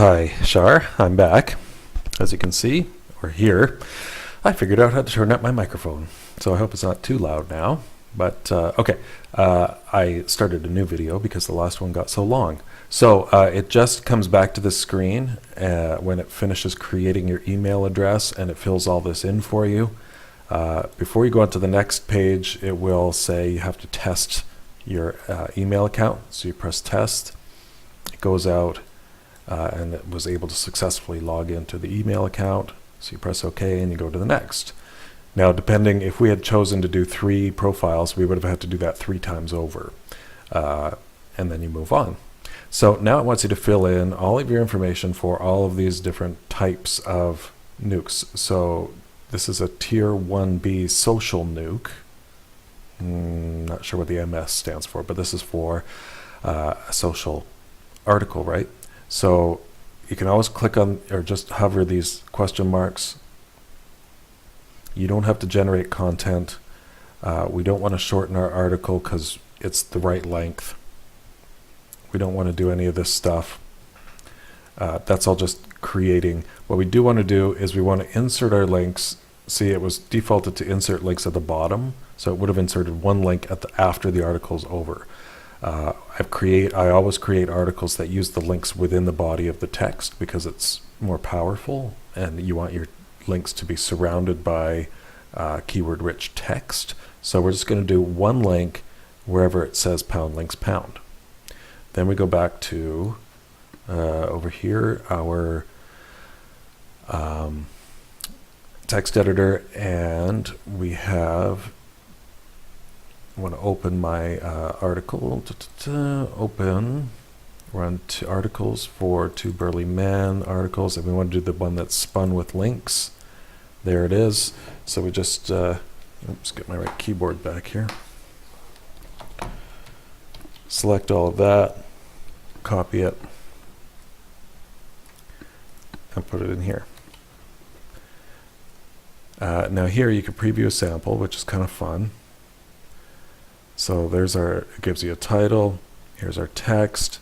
Hi, Shar. I'm back. As you can see, or hear, I figured out how to turn up my microphone. So I hope it's not too loud now. But, okay, I started a new video because the last one got so long. So it just comes back to the screen when it finishes creating your email address and it fills all this in for you. Before you go on to the next page, it will say you have to test your email account. So you press test. It goes out. And it was able to successfully log into the email account. So you press OK and you go to the next. Now, depending, if we had chosen to do 3 profiles, we would have had to do that 3 times over. And then you move on. So now it wants you to fill in all of your information for all of these different types of nukes. So this is a tier 1B social nuke. Not sure what the MS stands for, but this is for a social article, right? So you can always click on or just hover these question marks. You don't have to generate content. We don't want to shorten our article because it's the right length. We don't want to do any of this stuff. That's all just creating. What we do want to do is we want to insert our links. See, it was defaulted to insert links at the bottom, so it would have inserted one link at after the article is over. I always create articles that use the links within the body of the text because it's more powerful, and you want your links to be surrounded by keyword-rich text. So we're just going to do one link wherever it says #links#. Then we go back to over here, our text editor, and we have. I want to open my article. Open. Run 2 articles for 2 burly men articles, and we want to do the one that's spun with links. There it is. So we just oops, get my right keyboard back here. Select all of that, copy it, and put it in here. Now here you can preview a sample, which is kind of fun. So there's it gives you a title, here's our text,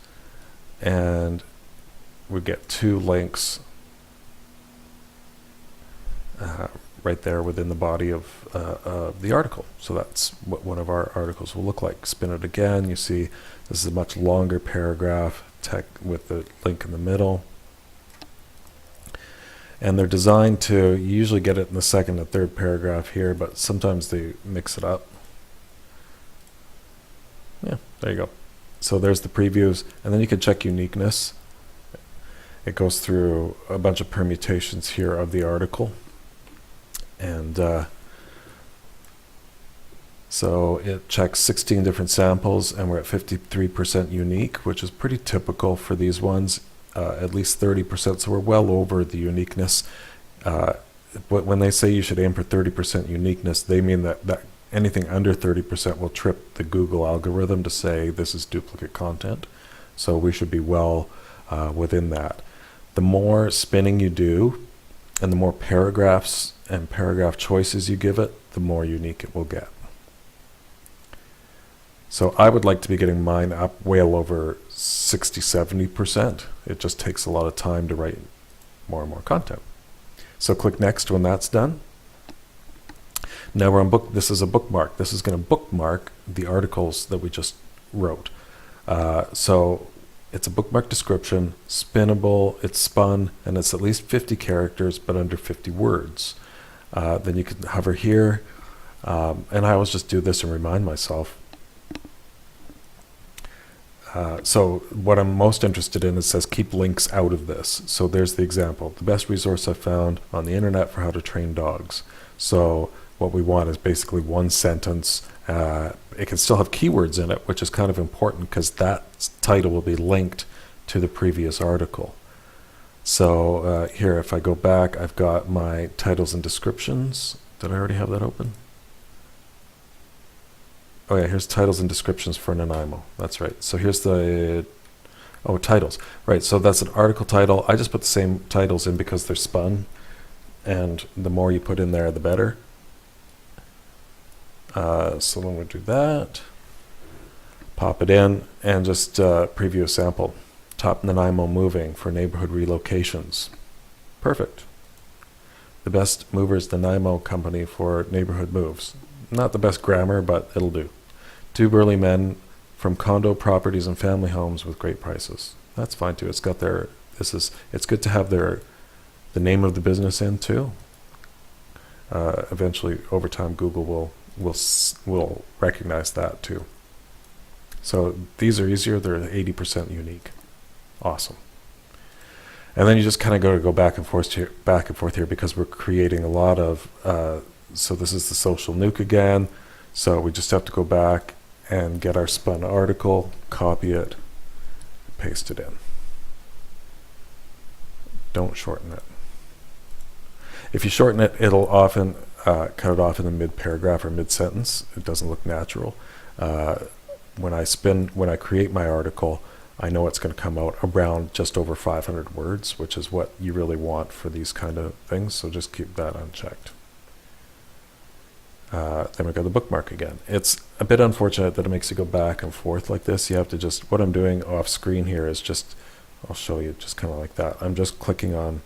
and we get 2 links right there within the body of the article. So that's what one of our articles will look like. Spin it again, you see this is a much longer paragraph with the link in the middle. And they're designed to, you usually get it in the 2nd and 3rd paragraph here, but sometimes they mix it up. Yeah, there you go. So there's the previews, and then you can check uniqueness. It goes through a bunch of permutations here of the article. And so it checks 16 different samples, and we're at 53% unique, which is pretty typical for these ones, at least 30%, so we're well over the uniqueness. When they say you should aim for 30% uniqueness, they mean that anything under 30% will trip the Google algorithm to say this is duplicate content. So we should be well within that. The more spinning you do and the more paragraphs and paragraph choices you give it, the more unique it will get. So I would like to be getting mine up well over 60–70%. It just takes a lot of time to write more and more content. So click next when that's done. Now we're on this is a bookmark. This is going to bookmark the articles that we just wrote. So it's a bookmark description, spinnable, it's spun, and it's at least 50 characters, but under 50 words. Then you can hover here, and I always just do this and remind myself. So what I'm most interested in, it says keep links out of this. So there's the example. The best resource I found on the internet for how to train dogs. So what we want is basically one sentence. It can still have keywords in it, which is kind of important because that title will be linked to the previous article. So here, if I go back, I've got my titles and descriptions. Did I already have that open? Oh yeah, here's titles and descriptions for Nanaimo. That's right. So here's the titles. Right, so that's an article title. I just put the same titles in because they're spun, and the more you put in there, the better. So then we'll do that, pop it in, and just preview a sample top Nanaimo moving for neighborhood relocations. Perfect. The best movers Nanaimo company for neighborhood moves. Not the best grammar, but it'll do. Two burly men from condo properties and family homes with great prices. That's fine too. It's got their, it's good to have the name of the business in too. Eventually, over time, Google will recognize that too. So these are easier. They're 80% unique. Awesome. And then you just kind of go back and forth here because we're creating a lot of. So this is the social nuke again. So we just have to go back and get our spun article, copy it, paste it in. Don't shorten it. If you shorten it, it'll often cut it off in the mid-paragraph or mid-sentence. It doesn't look natural. When I create my article, I know it's going to come out around just over 500 words, which is what you really want for these kind of things. So just keep that unchecked. Then we got the bookmark again. It's a bit unfortunate that it makes you go back and forth like this. You have to just, what I'm doing off screen here is just, I'll show you just kind of like that. I'm just clicking on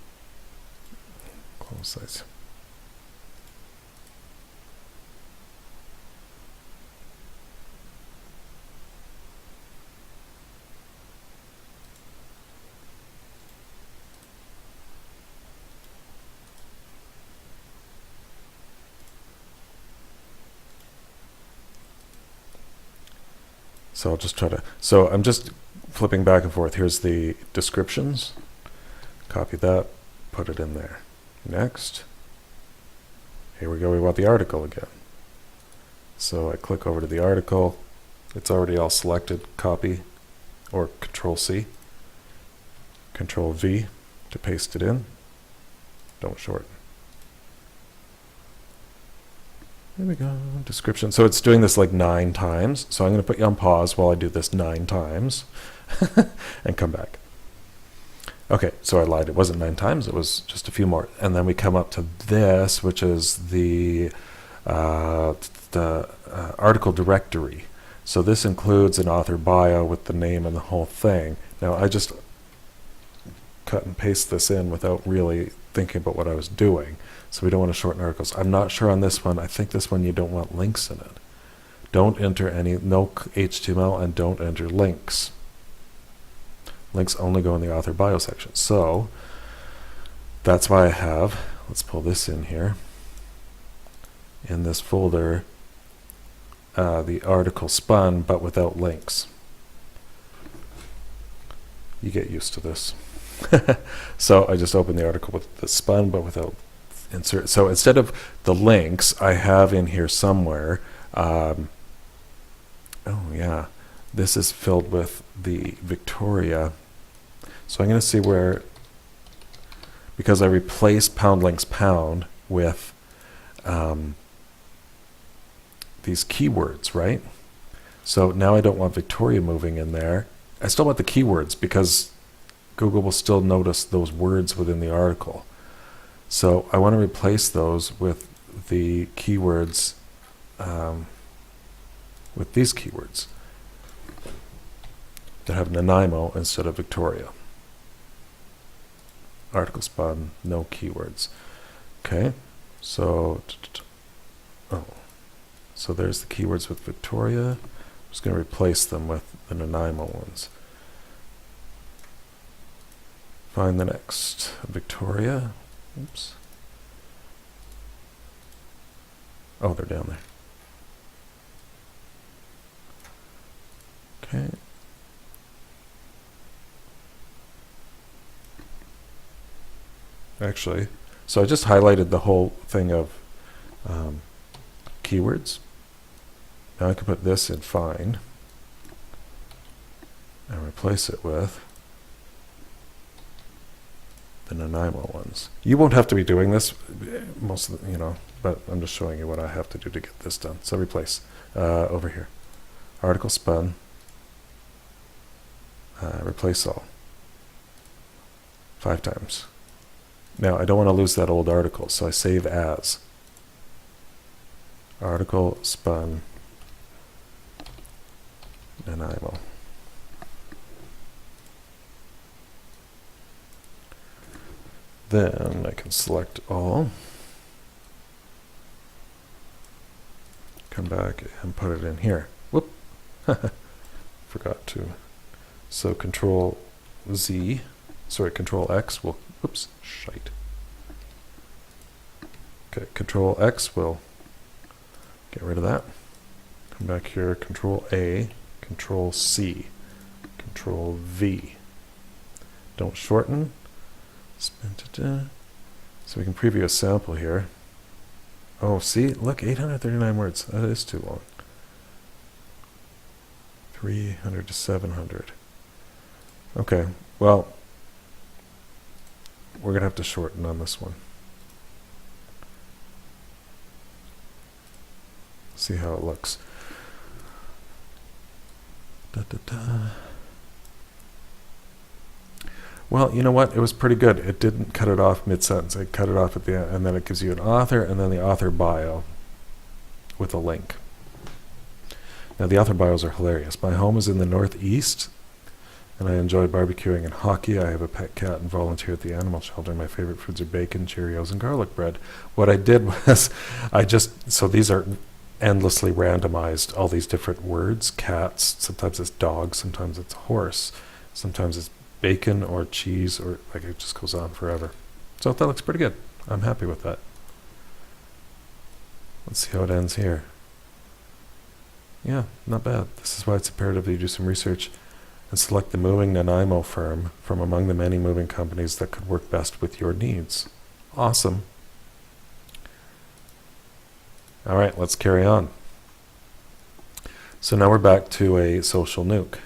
close size. So I'll just try to, so I'm just flipping back and forth. Here's the descriptions. Copy that, put it in there. Next. Here we go, we want the article again. So I click over to the article. It's already all selected. Copy, or Control-C. Control-V to paste it in. Don't shorten. There we go, description. So it's doing this like 9 times. So I'm going to put you on pause while I do this 9 times and come back. Okay, so I lied. It wasn't 9 times. It was just a few more. And then we come up to this, which is the article directory. So this includes an author bio with the name and the whole thing. Now I just cut and paste this in without really thinking about what I was doing. So we don't want to shorten articles. I'm not sure on this one. I think this one you don't want links in it. Don't enter no HTML and don't enter links. Links only go in the author bio section. So that's why I have, let's pull this in here, in this folder, the article spun but without links. You get used to this. So I just opened the article with the spun but without insert. So instead of the links, I have in here somewhere, oh yeah, this is filled with the Victoria. So I'm going to see where, because I replaced pound links pound with these keywords, right? So now I don't want Victoria moving in there. I still want the keywords because Google will still notice those words within the article. So I want to replace those with the keywords, with these keywords that have Nanaimo instead of Victoria. Article spun, no keywords. Okay, so so there's the keywords with Victoria. I'm just going to replace them with the Nanaimo ones. Find the next Victoria. Oops. Oh, they're down there. Okay. Actually, so I just highlighted the whole thing of keywords. Now I can put this in find and replace it with the Nanaimo ones. You won't have to be doing this, most of the, but I'm just showing you what I have to do to get this done. So replace over here. Article spun. Replace all. 5 times. Now I don't want to lose that old article, so I save as. Article spun Nanaimo. Then I can select all, come back and put it in here. Whoop, forgot to. So Control Z, sorry, Control X will, oops, shite. Okay, Control X will get rid of that. Come back here, Control A, Control C, Control V. Don't shorten. So we can preview a sample here. Oh, see, look, 839 words. That is too long. 300 to 700. Okay, well, we're going to have to shorten on this one. See how it looks. Da, da, da. Well, you know what? It was pretty good. It didn't cut it off mid-sentence. It cut it off at the end, and then it gives you an author, and then the author bio with a link. Now, the author bios are hilarious. My home is in the Northeast, and I enjoy barbecuing and hockey. I have a pet cat and volunteer at the animal shelter. My favorite foods are bacon, Cheerios, and garlic bread. What I did was, so these are endlessly randomized, all these different words. Cats, sometimes it's dogs, sometimes it's horse, sometimes it's bacon or cheese, or like it just goes on forever. So that looks pretty good. I'm happy with that. Let's see how it ends here. Yeah, not bad. This is why it's imperative that you do some research and select the moving Nanaimo firm from among the many moving companies that could work best with your needs. Awesome. All right, let's carry on. So now we're back to a social nuke,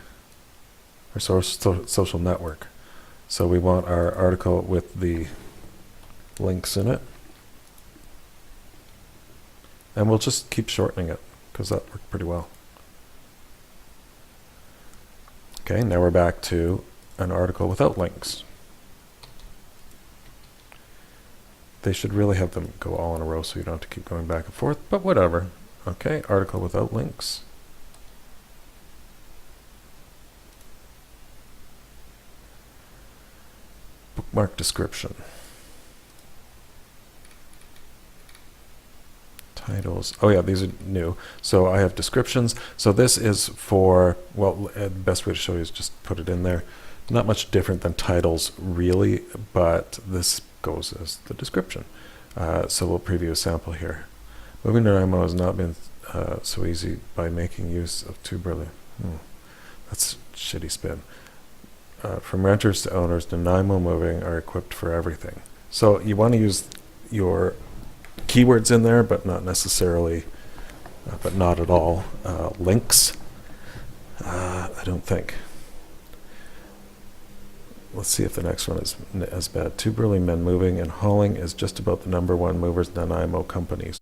or social network. So we want our article with the links in it. And we'll just keep shortening it, because that worked pretty well. Okay, now we're back to an article without links. They should really have them go all in a row so you don't have to keep going back and forth, but whatever. Okay, article without links. Bookmark description. Titles. Oh yeah, these are new. So I have descriptions. So this is for, well, the best way to show you is just put it in there. Not much different than titles really, but this goes as the description. So we'll preview a sample here. Moving to Nanaimo has not been so easy by making use of two brilliant. That's a shitty spin. From renters to owners, Nanaimo Moving are equipped for everything. So you want to use your keywords in there, but not necessarily, but not at all, links. I don't think. Let's see if the next one is as bad. Two burly men moving and hauling is just about the #1 movers Nanaimo companies.